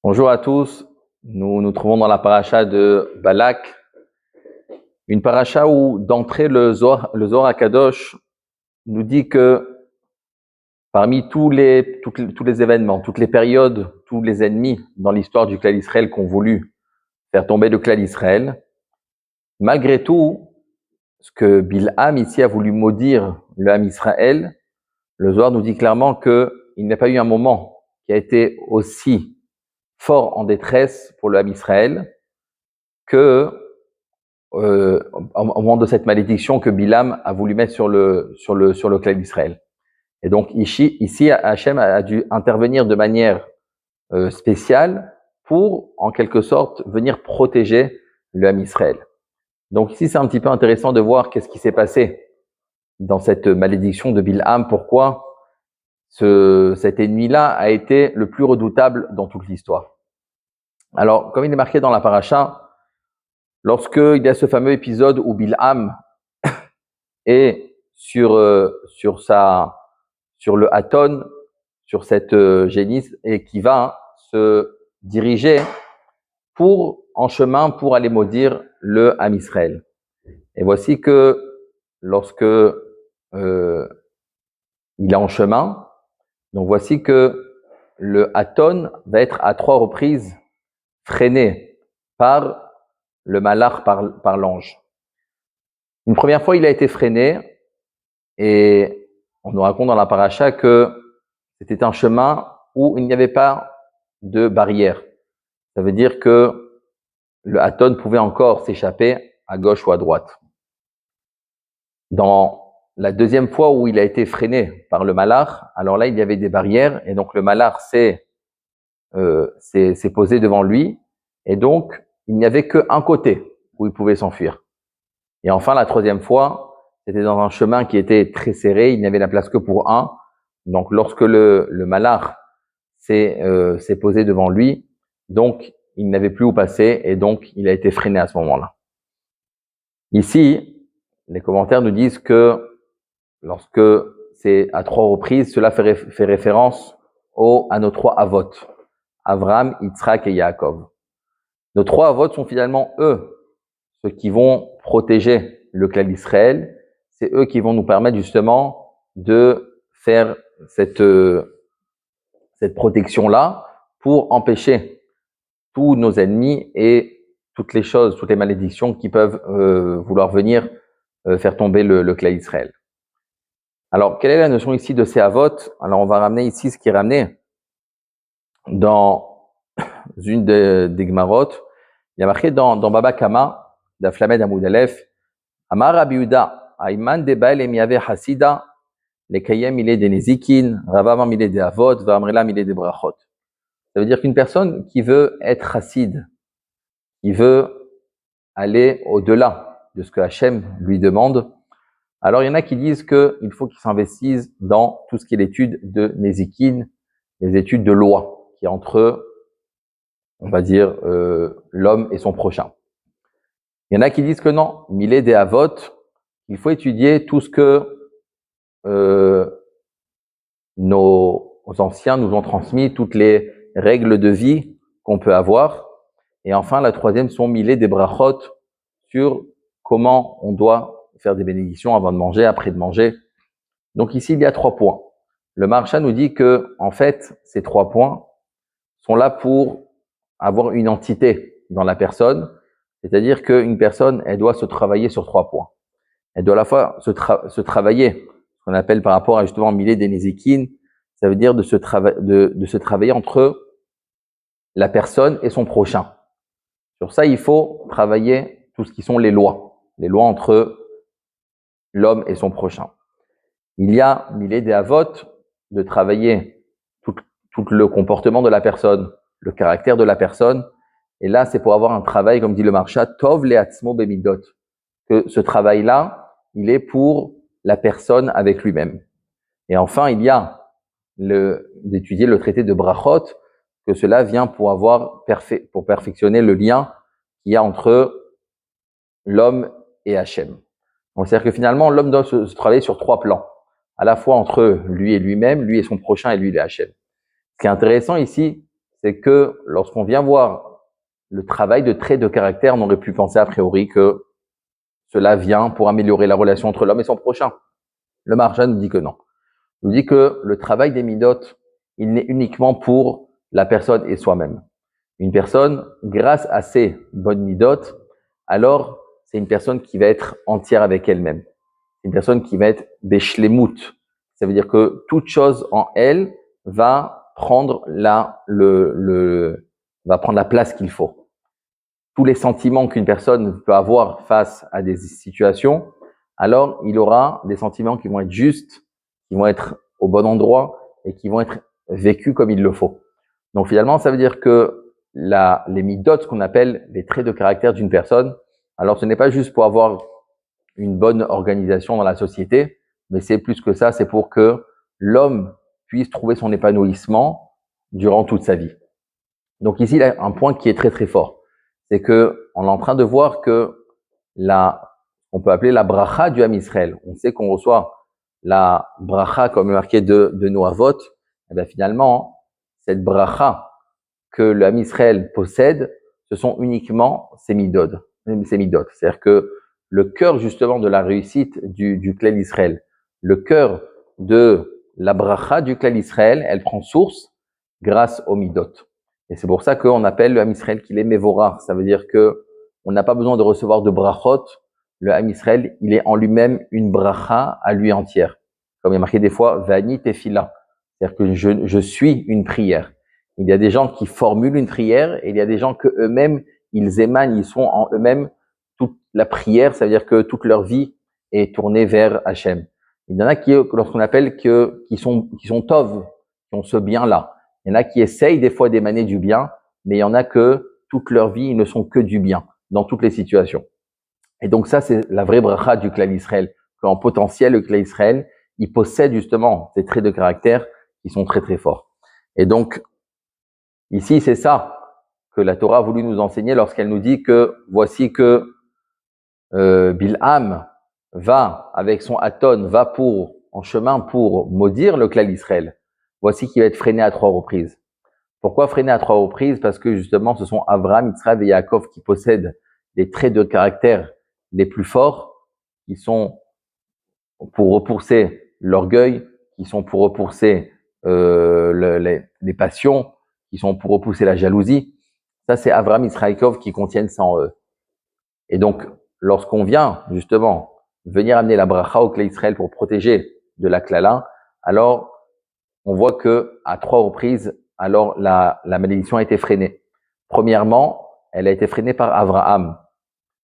Bonjour à tous, nous nous trouvons dans la paracha de Balak, une paracha où d'entrée le Zohar HaKadosh nous dit que parmi tous les événements, toutes les périodes, tous les ennemis dans l'histoire du clan d'Israël qui ont voulu faire tomber le clan d'Israël, malgré tout, ce que Bilham ici a voulu maudire le Ham Israël, le Zohar nous dit clairement qu'il n'y a pas eu un moment qui a été aussi fort en détresse pour le Ham Israël que au moment de cette malédiction que Bilam a voulu mettre sur le clan d'Israël. Et donc ici, Hachem a dû intervenir de manière spéciale pour, en quelque sorte, venir protéger le Ham Israël. Donc ici, c'est un petit peu intéressant de voir qu'est-ce qui s'est passé dans cette malédiction de Bilham, pourquoi cet ennemi-là a été le plus redoutable dans toute l'histoire. Alors, comme il est marqué dans la paracha, lorsqu'il y a ce fameux épisode où Bilham est sur le Haton, sur cette génisse, et qui va se diriger en chemin pour aller maudire le Ham Israël. Et voici que lorsque il est en chemin, donc voici que le Haton va être à 3 reprises freiné par le malach, par l'ange. Une première fois, il a été freiné, et on nous raconte dans la paracha que c'était un chemin où il n'y avait pas de barrière. Ça veut dire que le Haton pouvait encore s'échapper à gauche ou à droite. Dans la deuxième fois où il a été freiné par le malach, alors là, il y avait des barrières, et donc le malach s'est posé devant lui, et donc il n'y avait qu'un côté où il pouvait s'enfuir. Et enfin, la troisième fois, c'était dans un chemin qui était très serré, il n'y avait la place que pour un. Donc, lorsque le malach s'est posé devant lui, donc il n'avait plus où passer, et donc il a été freiné à ce moment-là. Ici, les commentaires nous disent que lorsque c'est à 3 reprises, cela fait référence à nos 3 avot, Avraham, Yitzhak et Yaakov. Nos 3 avot sont finalement eux, ceux qui vont protéger le clan d'Israël. C'est eux qui vont nous permettre justement de faire cette protection-là pour empêcher tous nos ennemis et toutes les choses, toutes les malédictions qui peuvent vouloir venir faire tomber le clan d'Israël. Alors, quelle est la notion ici de ces avot? Alors, on va ramener ici ce qui est ramené dans une des Gemarot. Il y a marqué dans Baba Kama, d'Aflamed Amoud Aleph, Amar Rabbi Yehuda, Ayman de Baal Emiave Hasida, Lekayem il est des Nezikin, Ravavam il est des Avot, Vamrelam il est des Brachot. Ça veut dire qu'une personne qui veut être chassid, qui veut aller au-delà de ce que Hachem lui demande, alors il y en a qui disent qu'il faut qu'il s'investisse dans tout ce qui est l'étude de Nezikin, les études de loi, qui est entre, on va dire, l'homme et son prochain. Il y en a qui disent que non, Milé des Avot, il faut étudier tout ce que nos anciens nous ont transmis, toutes les règles de vie qu'on peut avoir. Et enfin, la troisième sont Milé des Brachot, sur comment on doit faire des bénédictions avant de manger, après de manger. Donc ici, il y a 3 points. Le Maharsha nous dit que, en fait, ces 3 points sont là pour avoir une entité dans la personne. C'est-à-dire qu'une personne, elle doit se travailler sur 3 points. Elle doit à la fois se travailler, ce qu'on appelle par rapport à justement Milé des Nézékines, ça veut dire de se travailler entre la personne et son prochain. Sur ça, il faut travailler tout ce qui sont les lois entre l'homme et son prochain. Il y a Milé des Avot, de travailler tout le comportement de la personne, le caractère de la personne. Et là, c'est pour avoir un travail, comme dit le Maharsha, Tov le'atzmo bemidot. Que ce travail-là, il est pour la personne avec lui-même. Et enfin, il y a d'étudier le traité de Brachot, que cela vient pour perfectionner le lien qu'il y a entre l'homme et Hachem. Donc, c'est-à-dire que finalement, l'homme doit se travailler sur 3 plans, à la fois entre lui et lui-même, lui et son prochain, et lui et Hachem. Ce qui est intéressant ici, c'est que lorsqu'on vient voir le travail de traits de caractère, on aurait pu penser a priori que cela vient pour améliorer la relation entre l'homme et son prochain. Le Maharsha nous dit que non. Il nous dit que le travail des midot, il n'est uniquement pour la personne et soi-même. Une personne, grâce à ses bonnes midot, alors c'est une personne qui va être entière avec elle-même. C'est une personne qui va être beshlemut. Ça veut dire que toute chose en elle va prendre va prendre la place qu'il faut. Tous les sentiments qu'une personne peut avoir face à des situations, alors il aura des sentiments qui vont être justes, qui vont être au bon endroit et qui vont être vécus comme il le faut. Donc finalement, ça veut dire que les midot, ce qu'on appelle les traits de caractère d'une personne, alors ce n'est pas juste pour avoir une bonne organisation dans la société, mais c'est plus que ça, c'est pour que l'homme puisse trouver son épanouissement durant toute sa vie. Donc ici, il y a un point qui est très très fort. C'est que on est en train de voir que on peut appeler la bracha du Ham Israël. On sait qu'on reçoit la bracha comme marqué de nos avot. Et bien finalement, cette bracha que le Ham Israël possède, ce sont uniquement ses midot. C'est-à-dire que le cœur justement de la réussite du clan Israël, le cœur de la bracha du clan Israël, elle prend source grâce aux midot. Et c'est pour ça qu'on appelle le Ham Israël qu'il est Mevorach. Ça veut dire que on n'a pas besoin de recevoir de brachot. Le Ham Israël, il est en lui-même une bracha à lui entière. Comme il est marqué des fois, Vani tefila. C'est-à-dire que je suis une prière. Il y a des gens qui formulent une prière et il y a des gens que eux-mêmes, ils émanent, ils sont en eux-mêmes toute la prière. Ça veut dire que toute leur vie est tournée vers Hachem. Il y en a qui, lorsqu'on appelle qui sont tov, qui ont ce bien-là. Il y en a qui essayent des fois d'émaner du bien, mais il y en a que toute leur vie, ils ne sont que du bien dans toutes les situations. Et donc ça, c'est la vraie bracha du clan Israël. Qu'en potentiel, le clan Israël, il possède justement ces traits de caractère qui sont très très forts. Et donc, ici, c'est ça que la Torah a voulu nous enseigner lorsqu'elle nous dit que voici que Bilham va avec son Aton, va en chemin pour maudire le clan Israël. Voici qu'il va être freiné à 3 reprises. Pourquoi freiner à 3 reprises? Parce que justement, ce sont Abraham, Yitzhak et Yaakov qui possèdent les traits de caractère les plus forts, qui sont pour repousser l'orgueil, qui sont pour repousser les passions, qui sont pour repousser la jalousie. Ça, c'est Abraham, Yitzhak et Yaakov qui contiennent ça en eux. Et donc, lorsqu'on vient justement venir amener la bracha au clan Israël pour protéger de la klala, alors on voit que à 3 reprises, alors la malédiction a été freinée. Premièrement, elle a été freinée par Abraham.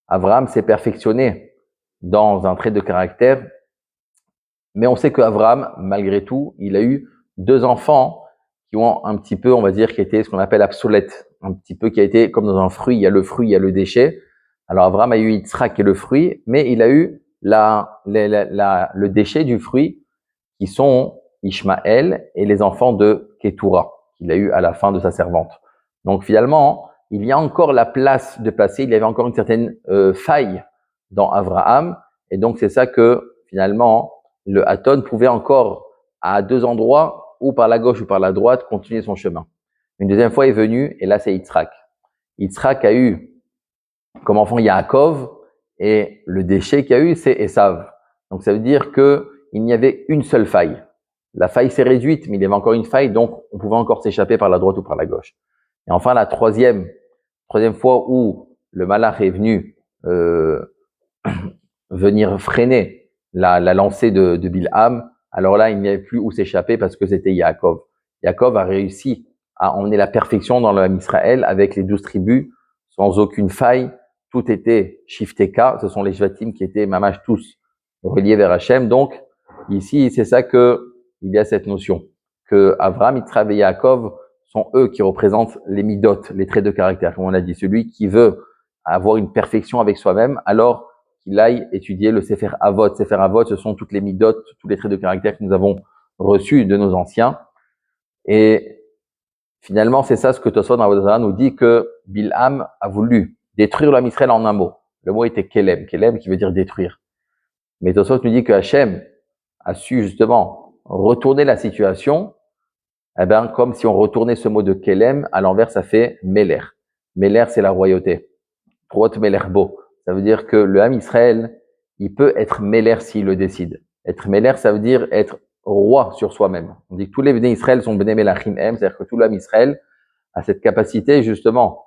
Abraham s'est perfectionné dans un trait de caractère, mais on sait qu'Abraham, malgré tout, il a eu 2 enfants qui ont un petit peu, on va dire, qui étaient ce qu'on appelle obsolètes, un petit peu qui a été comme dans un fruit, il y a le fruit, il y a le déchet. Alors Abraham a eu Yitzhak qui est le fruit, mais il a eu le déchet du fruit qui sont Ishmaël et les enfants de Ketura, qu'il a eu à la fin de sa servante. Donc finalement, il y a encore la place de placer, il y avait encore une certaine faille dans Abraham, et donc c'est ça que finalement, le Aton pouvait encore, à 2 endroits, ou par la gauche ou par la droite, continuer son chemin. Une deuxième fois est venu, et là c'est Yitzhak. Yitzhak a eu comme enfant Yaakov, et le déchet qu'il y a eu, c'est Esav. Donc ça veut dire que il n'y avait une seule faille. La faille s'est réduite, mais il y avait encore une faille, donc on pouvait encore s'échapper par la droite ou par la gauche. Et enfin, la troisième fois où le malach est venu venir freiner la lancée de Bilham, alors là, il n'y avait plus où s'échapper parce que c'était Yaakov. Yaakov a réussi à emmener la perfection dans le Ham Israël avec les 12 tribus, sans aucune faille. Tout était Shifteka, ce sont les Shvatim qui étaient mamash tous reliés vers Hachem. Donc, ici, c'est ça que il y a cette notion, que Avraham, Yitzhak et Yaakov sont eux qui représentent les midot, les traits de caractère, comme on a dit. Celui qui veut avoir une perfection avec soi-même, alors qu'il aille étudier le Sefer Avot. Sefer Avot, ce sont toutes les midot, tous les traits de caractère que nous avons reçus de nos anciens. Et finalement, c'est ça ce que Tosfot dans Avodah nous dit, que Bilham a voulu détruire l'Am Israël en un mot. Le mot était Kelem, Kelem qui veut dire détruire. Mais Tosfot nous dit que Hachem a su justement retourner la situation. eh ben, comme si on retournait ce mot de Kelem, à l'envers, ça fait Meler. Meler, c'est la royauté. Trot Melerbo. Ça veut dire que le Ham Israël, il peut être Meler s'il le décide. Être Meler, ça veut dire être roi sur soi-même. On dit que tous les Bnei Israël sont Bnei Melachim M, c'est-à-dire que tout le Ham Israël a cette capacité, justement,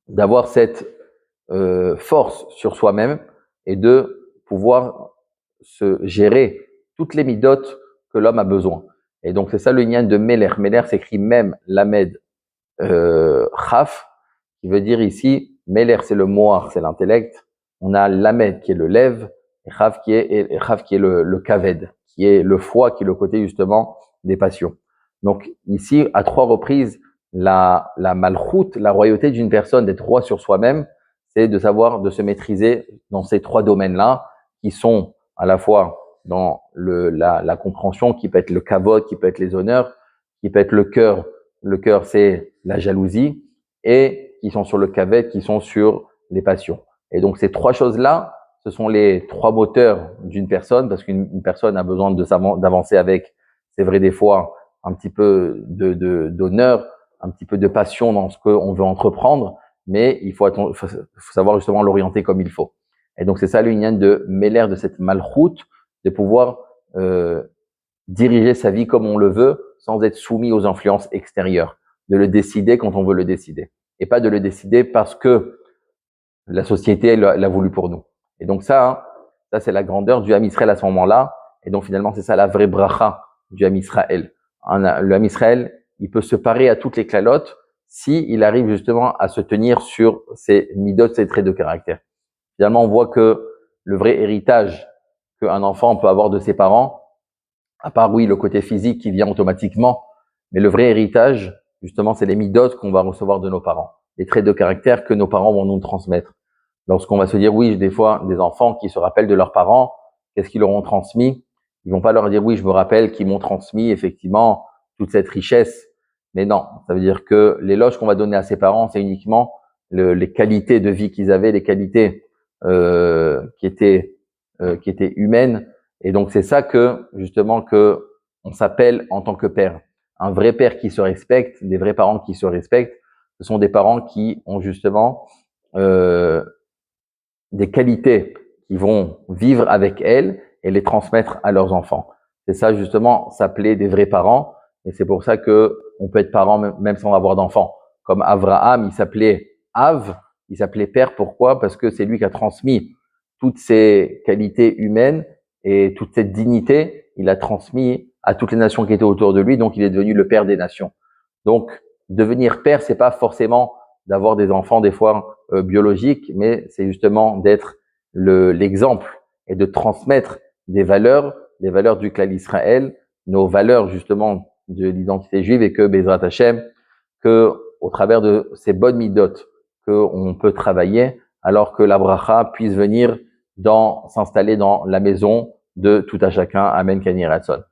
d'avoir cette force sur soi-même et de pouvoir se gérer toutes les midotes que l'homme a besoin. Et donc, c'est ça le lien de Meler. Meler s'écrit même Lamed Chaf, qui veut dire ici, Meler, c'est le moar, c'est l'intellect. On a Lamed, qui est le lève, et Chaf, qui est le kaved, qui est le foie, qui est le côté, justement, des passions. Donc, ici, à 3 reprises, la malchoute, la royauté d'une personne, d'être roi sur soi-même, c'est de savoir, de se maîtriser dans ces 3 domaines-là, qui sont à la fois dans la compréhension, qui peut être le kavod, qui peut être les honneurs, qui peut être le cœur. Le cœur, c'est la jalousie, et qui sont sur le kaved, qui sont sur les passions. Et donc, ces 3 choses-là, ce sont les 3 moteurs d'une personne, parce qu'une personne a besoin d'avancer avec, c'est vrai des fois, un petit peu d'honneur, un petit peu de passion dans ce qu'on veut entreprendre, mais il faut savoir justement l'orienter comme il faut. Et donc, c'est ça l'union de Meler, de cette malchoute, de pouvoir diriger sa vie comme on le veut, sans être soumis aux influences extérieures, de le décider quand on veut le décider, et pas de le décider parce que la société l'a voulu pour nous. Et donc ça c'est la grandeur du Ham Israël à ce moment-là, et donc finalement c'est ça la vraie bracha du Ham Israël. Le Ham Israël, il peut se parer à toutes les clalotes si il arrive justement à se tenir sur ses midot, ses traits de caractère. Finalement, on voit que le vrai héritage qu'un enfant peut avoir de ses parents, à part, oui, le côté physique qui vient automatiquement, mais le vrai héritage, justement, c'est les midotes qu'on va recevoir de nos parents, les traits de caractère que nos parents vont nous transmettre. Lorsqu'on va se dire, oui, des fois, des enfants qui se rappellent de leurs parents, qu'est-ce qu'ils leur ont transmis? Ils vont pas leur dire, oui, je me rappelle qu'ils m'ont transmis, effectivement, toute cette richesse. Mais non, ça veut dire que l'éloge qu'on va donner à ses parents, c'est uniquement les qualités de vie qu'ils avaient, les qualités qui étaient humaines. Et donc c'est ça que justement que on s'appelle en tant que père. Un vrai père qui se respecte, des vrais parents qui se respectent, ce sont des parents qui ont justement des qualités qui vont vivre avec elles et les transmettre à leurs enfants. C'est ça justement s'appeler des vrais parents. Et c'est pour ça que on peut être parent même sans avoir d'enfants. Comme Abraham, il s'appelait Av, il s'appelait père. Pourquoi? Parce que c'est lui qui a transmis toutes ces qualités humaines et toute cette dignité. Il a transmis à toutes les nations qui étaient autour de lui. Donc, il est devenu le père des nations. Donc, devenir père, c'est pas forcément d'avoir des enfants des fois biologiques, mais c'est justement d'être l'exemple et de transmettre des valeurs, les valeurs du clan Israël, nos valeurs justement de l'identité juive, et que Bezrat Hashem, que au travers de ces bonnes midotes qu'on peut travailler, alors que la bracha puisse venir s'installer dans la maison de tout à chacun. Amen, Kani Ratson.